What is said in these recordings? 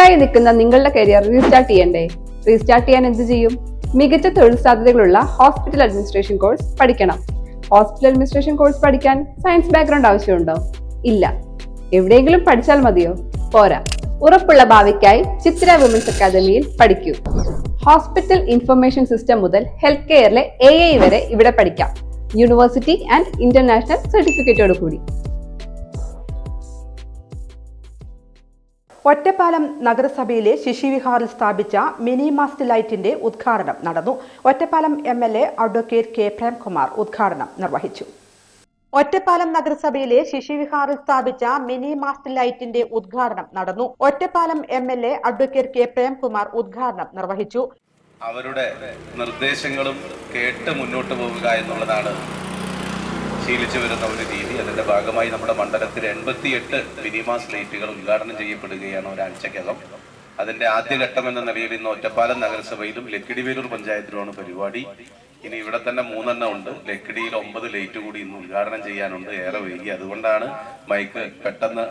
സ്റ്റക്കായി നിൽക്കുന്ന നിങ്ങളുടെ കരിയർ റീസ്റ്റാർട്ട് ചെയ്യണ്ടേ? റീസ്റ്റാർട്ട് ചെയ്യാൻ എന്ത് ചെയ്യും? മികച്ച തൊഴിൽ സാധ്യതകളുള്ള ഹോസ്പിറ്റൽ അഡ്മിനിസ്ട്രേഷൻ കോഴ്സ് പഠിക്കണം. ഹോസ്പിറ്റൽ അഡ്മിനിസ്ട്രേഷൻ കോഴ്സ് പഠിക്കാൻ സയൻസ് ബാക്ക്ഗ്രൗണ്ട് ആവശ്യമുണ്ടോ? ഇല്ല. എവിടെയെങ്കിലും പഠിച്ചാൽ മതിയോ? പോരാ. ഉറപ്പുള്ള ഭാവിക്കായി ചിത്ര വിമൻസ് അക്കാദമിയിൽ പഠിക്കൂ. ഹോസ്പിറ്റൽ ഇൻഫർമേഷൻ സിസ്റ്റം മുതൽ ഹെൽത്ത് കെയറിലെ AI വരെ ഇവിടെ പഠിക്കാം. യൂണിവേഴ്സിറ്റി ആൻഡ് ഇന്റർനാഷണൽ സർട്ടിഫിക്കറ്റോട് കൂടി. ഒറ്റപ്പാലം നഗരസഭയിലെ ശിശുവിഹാറിൽ സ്ഥാപിച്ച മിനി മാസ്റ്റ് ലൈറ്റിന്റെ ഉദ്ഘാടനം നടന്നു. Ottapalam MLA advocate K Premkumar ഉദ്ഘാടനം നിർവഹിച്ചു. ഒറ്റപ്പാലം നഗരസഭയിലെ ശിശുവിഹാറിൽ സ്ഥാപിച്ച മിനി മാസ്റ്റ് ലൈറ്റിന്റെ ഉദ്ഘാടനം നടന്നു. Ottapalam MLA advocate K Premkumar ഉദ്ഘാടനം നിർവഹിച്ചു. അവരുടെ നിർദ്ദേശങ്ങളും കേട്ട് മുന്നോട്ട് പോവുക എന്നുള്ളതാണ് ശീലിച്ചു വരുന്ന ഒരു രീതി. അതിന്റെ ഭാഗമായി നമ്മുടെ മണ്ഡലത്തിൽ 88 മിനിമാസ് ലൈറ്റുകൾ ഉദ്ഘാടനം ചെയ്യപ്പെടുകയാണ് ഒരാഴ്ചക്കകം. അതിന്റെ ആദ്യഘട്ടം എന്ന നിലയിൽ ഇന്ന് ഒറ്റപ്പാലം നഗരസഭയിലും ലക്കിടിവേലൂർ പഞ്ചായത്തിലുമാണ് പരിപാടി. ഇനി ഇവിടെ തന്നെ 3 ഉണ്ട്. ലക്കിടിയിൽ 9 ലൈറ്റ് കൂടി ഇന്ന് ഉദ്ഘാടനം ചെയ്യാനുണ്ട്. ഏറെ വൈകി, അതുകൊണ്ടാണ് മൈക്ക് പെട്ടെന്ന്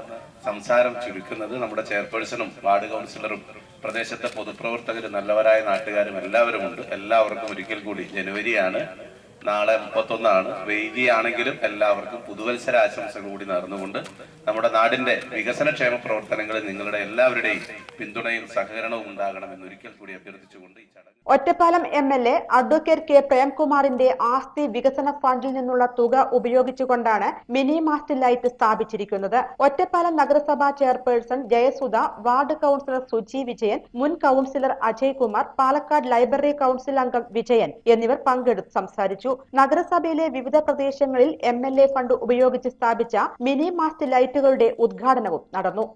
സംസാരം ചുരുക്കുന്നത്. നമ്മുടെ ചെയർപേഴ്സണും വാർഡ് കൗൺസിലറും പ്രദേശത്തെ പൊതുപ്രവർത്തകരും നല്ലവരായ നാട്ടുകാരും എല്ലാവരും ഉണ്ട്. എല്ലാവർക്കും ഒരിക്കൽ കൂടി ജനുവരിയാണ്, നാളെ 31 വൈകിയാണെങ്കിലും എല്ലാവർക്കും പുതുവത്സര ആശംസകൾ കൂടി നേർന്നുകൊണ്ട് നമ്മുടെ നാടിന്റെ വികസനക്ഷേമ പ്രവർത്തനങ്ങളിൽ നിങ്ങളുടെ എല്ലാവരുടെയും പിന്തുണയും സഹകരണവും ഉണ്ടാകണമെന്ന് ഒരിക്കൽ കൂടി അഭ്യർത്ഥിച്ചുകൊണ്ട് ഈ ചടങ്ങ് ഒറ്റപ്പാലം MLA അഡ്വക്കേറ്റ് K പ്രേംകുമാറിന്റെ ആസ്തി വികസന ഫണ്ടിൽ നിന്നുള്ള തുക ഉപയോഗിച്ചുകൊണ്ടാണ് മിനി മാസ്റ്റ് ലൈറ്റ് സ്ഥാപിച്ചിരിക്കുന്നത്. ഒറ്റപ്പാലം നഗരസഭാ chairperson Jayasudha, ward councillor Suji Vijayan, മുൻ councillor Ajay Kumar, Palakkad library council അംഗം വിജയൻ എന്നിവർ പങ്കെടുത്ത് സംസാരിച്ചു. നഗരസഭയിലെ വിവിധ പ്രദേശങ്ങളിൽ MLA ഫണ്ട് ഉപയോഗിച്ച് സ്ഥാപിച്ച മിനി മാസ്റ്റ് ലൈറ്റുകളുടെ ഉദ്ഘാടനവും നടന്നു.